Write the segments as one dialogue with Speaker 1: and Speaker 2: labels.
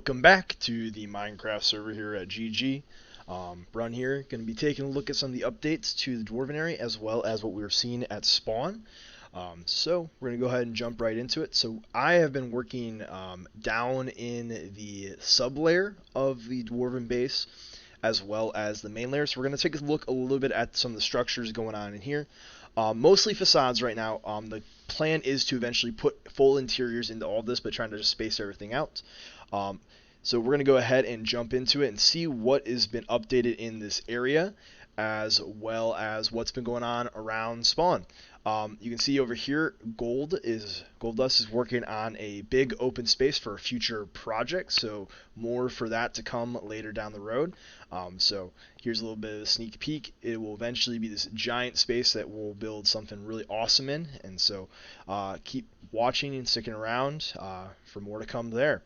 Speaker 1: Welcome back to the Minecraft server here at GG. Run here, going to be taking a look at some of the updates to the Dwarven area as well as what we were seeing at spawn. So we're going to go ahead and jump right into it. So I have been working down in the sub-layer of the Dwarven base as well as the main layer. So we're going to take a look a little bit at some of the structures going on in here. Mostly facades right now. The plan is to eventually put full interiors into all of this, but trying to just space everything out. So we're going to go ahead and jump into it and see what has been updated in this area, as well as what's been going on around spawn. You can see over here, Gold Dust is working on a big open space for a future project, so more for that to come later down the road. So here's a little bit of a sneak peek. It will eventually be this giant space that we'll build something really awesome in, and so keep watching and sticking around for more to come there.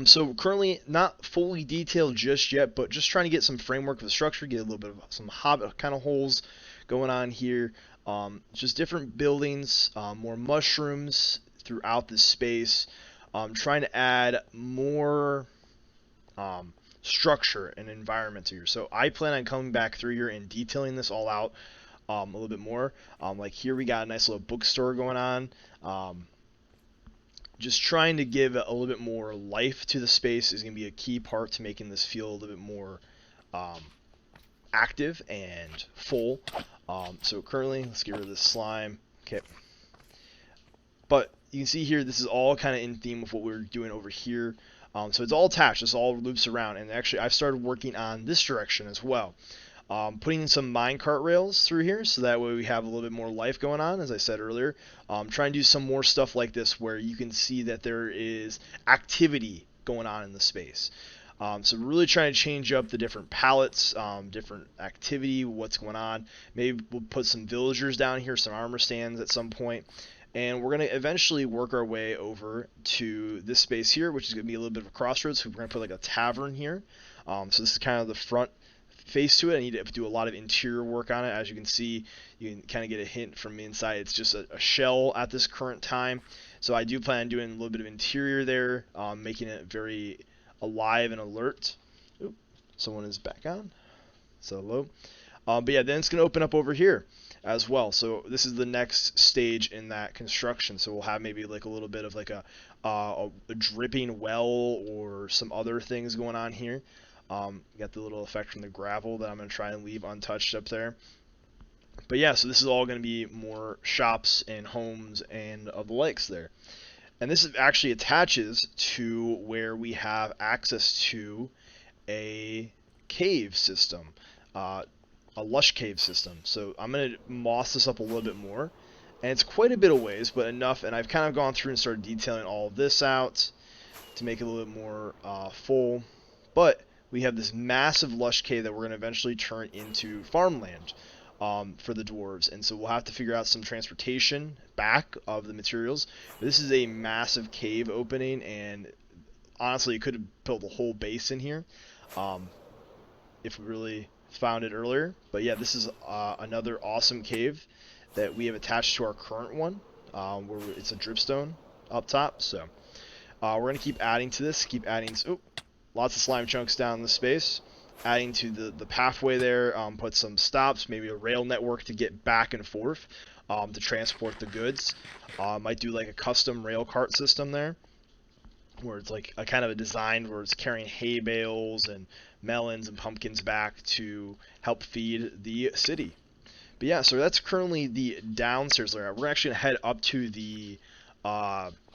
Speaker 1: So currently not fully detailed just yet, but just trying to get some framework of the structure, get a little bit of some hobbit kind of holes going on here. Just different buildings, more mushrooms throughout the space. Trying to add more structure and environment here. So I plan on coming back through here and detailing this all out a little bit more. Like here we got a nice little bookstore going on. Just trying to give a little bit more life to the space is going to be a key part to making this feel a little bit more active and full. So currently, let's get rid of this slime. Okay. But you can see here, this is all kind of in theme with what we're doing over here. So it's all attached. This all loops around. And actually, I've started working on this direction as well. Putting in some minecart rails through here, so that way we have a little bit more life going on, as I said earlier. Trying to do some more stuff like this where you can see that there is activity going on in the space. So we're really trying to change up the different palettes, different activity, what's going on. Maybe we'll put some villagers down here, some armor stands at some point. And we're going to eventually work our way over to this space here, which is going to be a little bit of a crossroads. So we're going to put like a tavern here. So this is kind of the front face to it. I need to do a lot of interior work on it. As you can see, you can kind of get a hint from inside. It's just a shell at this current time. So I do plan on doing a little bit of interior there, making it very alive and alert. Oop, someone is back on. So hello. But yeah, then it's going to open up over here as well. So this is the next stage in that construction. So we'll have maybe like a little bit of like a dripping well or some other things going on here. Got the little effect from the gravel that I'm going to try and leave untouched up there. But yeah, so this is all going to be more shops and homes and of the likes there. And this actually attaches to where we have access to a cave system, a lush cave system. So I'm going to moss this up a little bit more. And it's quite a bit of ways, but enough. And I've kind of gone through and started detailing all of this out to make it a little bit more full. But we have this massive lush cave that we're going to eventually turn into farmland for the dwarves. And so we'll have to figure out some transportation back of the materials. But this is a massive cave opening, and honestly, you could have built a whole base in here if we really found it earlier. But yeah, this is another awesome cave that we have attached to our current one, where it's a dripstone up top. So we're going to keep adding to this, keep adding. Lots of slime chunks down in the space. Adding to the pathway there, put some stops, maybe a rail network to get back and forth to transport the goods. Might do like a custom rail cart system there, where it's like a kind of a design where it's carrying hay bales and melons and pumpkins back to help feed the city. But yeah, so that's currently the downstairs layer. We're actually going to head up to the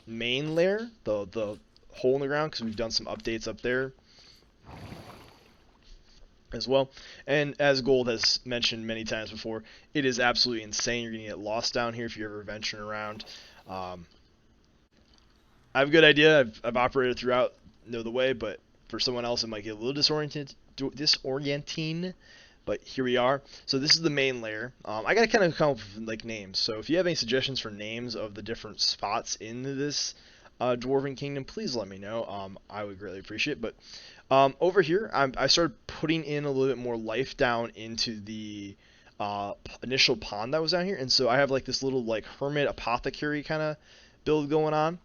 Speaker 1: main layer, the hole in the ground, because we've done some updates up there as well. And as Gold has mentioned many times before, it is absolutely insane. You're gonna get lost down here if you're ever venturing around. I have a good idea. I've operated throughout, know the way, but for someone else it might get a little disorienting. But here we are. So this is the main layer. I gotta kind of come up with like names. So if you have any suggestions for names of the different spots in this Dwarven Kingdom, please let me know. I would greatly appreciate it. But over here, I started putting in a little bit more life down into the initial pond that was down here, and so I have like this little like hermit apothecary kind of build going on,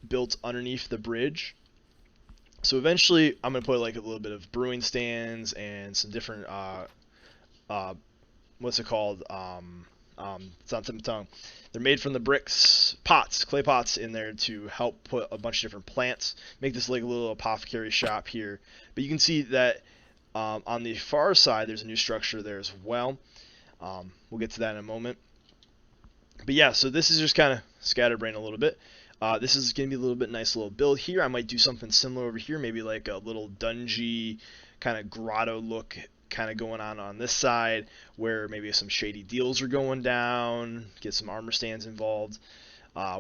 Speaker 1: built underneath the bridge. So eventually, I'm gonna put like a little bit of brewing stands and some different uh, what's it called? It's on tip of the tongue. They're made from the bricks, pots, clay pots in there to help put a bunch of different plants. Make this like a little apothecary shop here. But you can see that on the far side, there's a new structure there as well. We'll get to that in a moment. But yeah, so this is just kind of scatterbrain a little bit. This is going to be a little bit nice little build here. I might do something similar over here, maybe like a little dungy kind of grotto look kind of going on this side, where maybe some shady deals are going down, get some armor stands involved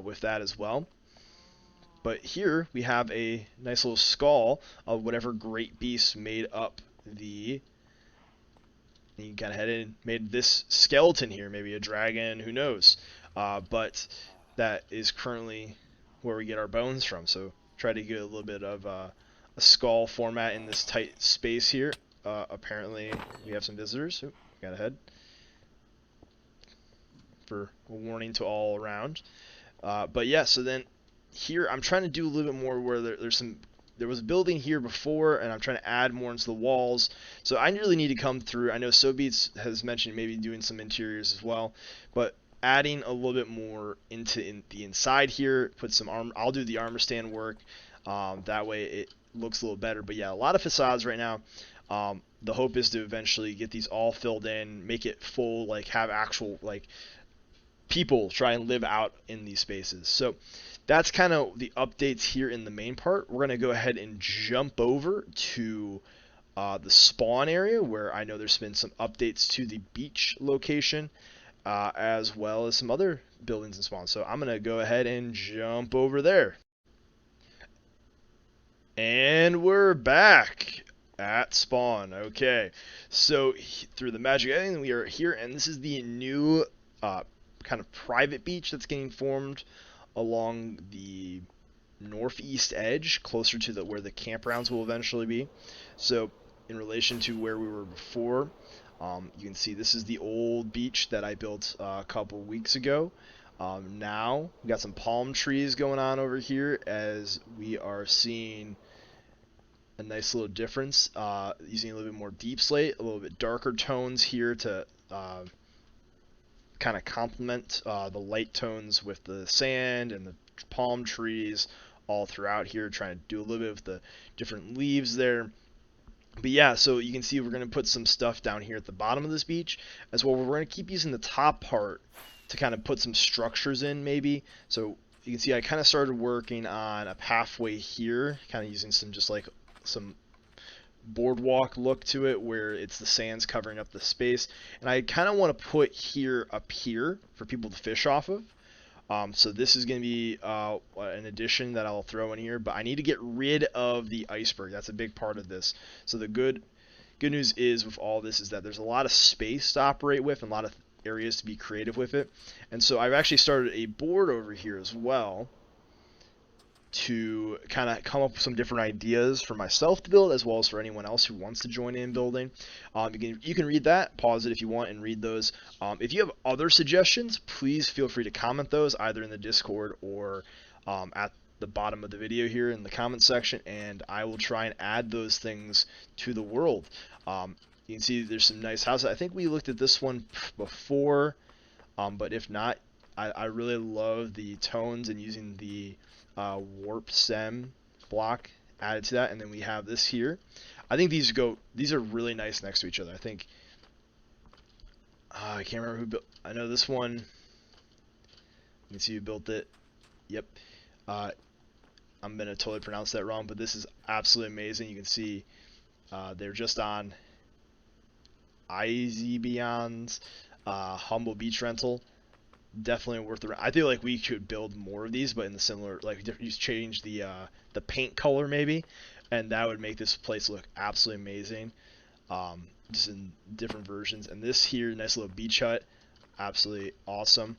Speaker 1: with that as well. But here we have a nice little skull of whatever great beast made up the. You kind of head in, made this skeleton here, maybe a dragon, who knows? But that is currently where we get our bones from. So try to get a little bit of a skull format in this tight space here. Apparently we have some visitors. Oop, got ahead. For a warning to all around. But yeah, so then here I'm trying to do a little bit more where there was a building here before, and I'm trying to add more into the walls. So I really need to come through. I know SoBeats has mentioned maybe doing some interiors as well, but adding a little bit more into the inside here, put some armor. I'll do the armor stand work. That way it looks a little better. But yeah, a lot of facades right now. The hope is to eventually get these all filled in, make it full, like have actual like people try and live out in these spaces. So that's kind of the updates here in the main part. We're going to go ahead and jump over to the spawn area, where I know there's been some updates to the beach location, as well as some other buildings and spawns. So I'm going to go ahead and jump over there. And we're back at spawn. Okay, so through the magic editing, we are here, and this is the new kind of private beach that's getting formed along the northeast edge, closer to where the campgrounds will eventually be. So in relation to where we were before, you can see this is the old beach that I built a couple weeks ago. Now we got some palm trees going on over here, as we are seeing a nice little difference, using a little bit more deep slate, a little bit darker tones here to kind of complement the light tones with the sand and the palm trees all throughout here, trying to do a little bit of the different leaves there. But yeah, so you can see we're going to put some stuff down here at the bottom of this beach as well. We're going to keep using the top part to kind of put some structures in, maybe. So you can see I kind of started working on a pathway here, kind of using some just like some boardwalk look to it, where it's the sands covering up the space, and I kind of want to put here up here for people to fish off of. So this is going to be an addition that I'll throw in here, but I need to get rid of the iceberg. That's a big part of this. So the good news is with all this is that there's a lot of space to operate with and a lot of areas to be creative with it. And so I've actually started a board over here as well to kind of come up with some different ideas for myself to build, as well as for anyone else who wants to join in building. You can read that, pause it if you want, and read those. If you have other suggestions, please feel free to comment those either in the Discord or at the bottom of the video here in the comment section, and I will try and add those things to the world. You can see there's some nice houses. I think we looked at this one before, but if not, I really love the tones and using the warp stem block added to that. And then we have this here. I think these are really nice next to each other. I think I can't remember who built. I know this one. You can see who built it. Yep. I'm gonna totally pronounce that wrong, but this is absolutely amazing. You can see they're just on Izebion's Humble Beach Rental. Definitely worth the. I feel like we could build more of these, but in the similar, like just change the paint color maybe, and that would make this place look absolutely amazing. Just in different versions. And this here, nice little beach hut, absolutely awesome.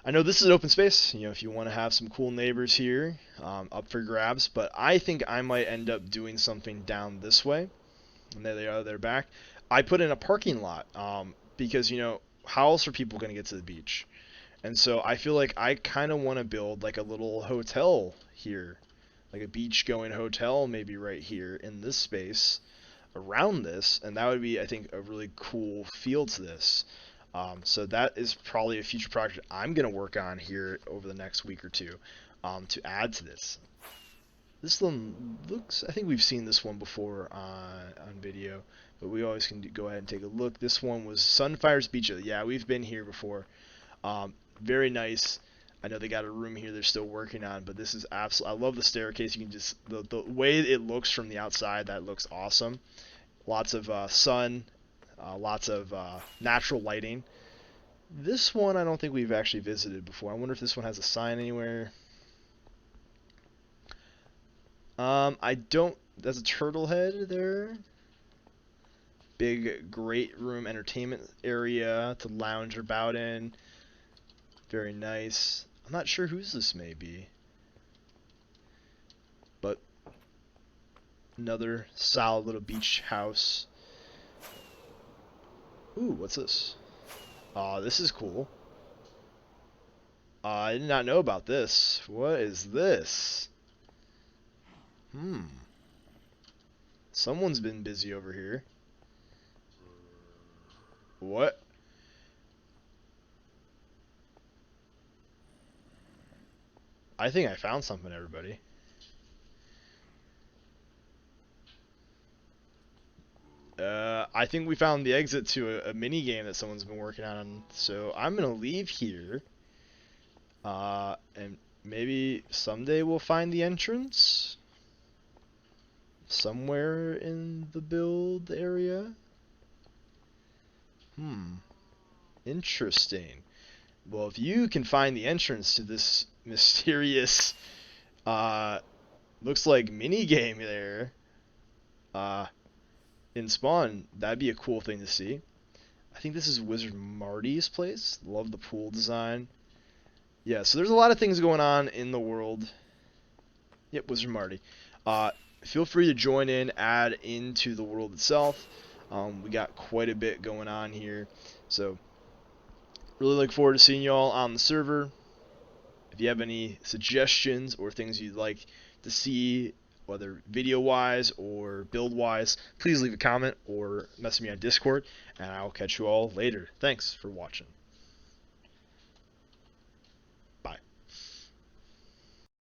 Speaker 1: I know this is an open space. You know, if you want to have some cool neighbors here, up for grabs. But I think I might end up doing something down this way. And there they are. They're back. I put in a parking lot because, you know, how else are people going to get to the beach? And so I feel like I kind of want to build like a little hotel here like a beach going hotel maybe right here in this space around this, and that would be, I think, a really cool feel to this. So that is probably a future project I'm going to work on here over the next week or two, to add to this. This one looks, I think we've seen this one before on video, but we always can go ahead and take a look. This one was Sunfire's Beach. Yeah, we've been here before. Very nice. I know they got a room here they're still working on, but this is absolutely, I love the staircase. You can just, the way it looks from the outside, that looks awesome. Lots of sun, lots of natural lighting. This one I don't think we've actually visited before. I wonder if this one has a sign anywhere. I don't, there's a turtle head there. Big, great room entertainment area to lounge about in. Very nice. I'm not sure whose this may be, but another solid little beach house. Ooh, what's this? This is cool. I did not know about this. What is this? Someone's been busy over here. What? I think I found something, everybody. I think we found the exit to a mini game that someone's been working on. So I'm gonna leave here. And maybe someday we'll find the entrance somewhere in the build area. Interesting. Well, if you can find the entrance to this mysterious, looks like mini game there, in Spawn, that'd be a cool thing to see. I think this is Wizard Marty's place. Love the pool design. Yeah, so there's a lot of things going on in the world. Yep, Wizard Marty. Feel free to join in, add into the world itself. We got quite a bit going on here. So, really look forward to seeing you all on the server. If you have any suggestions or things you'd like to see, whether video-wise or build-wise, please leave a comment or message me on Discord, and I'll catch you all later. Thanks for watching.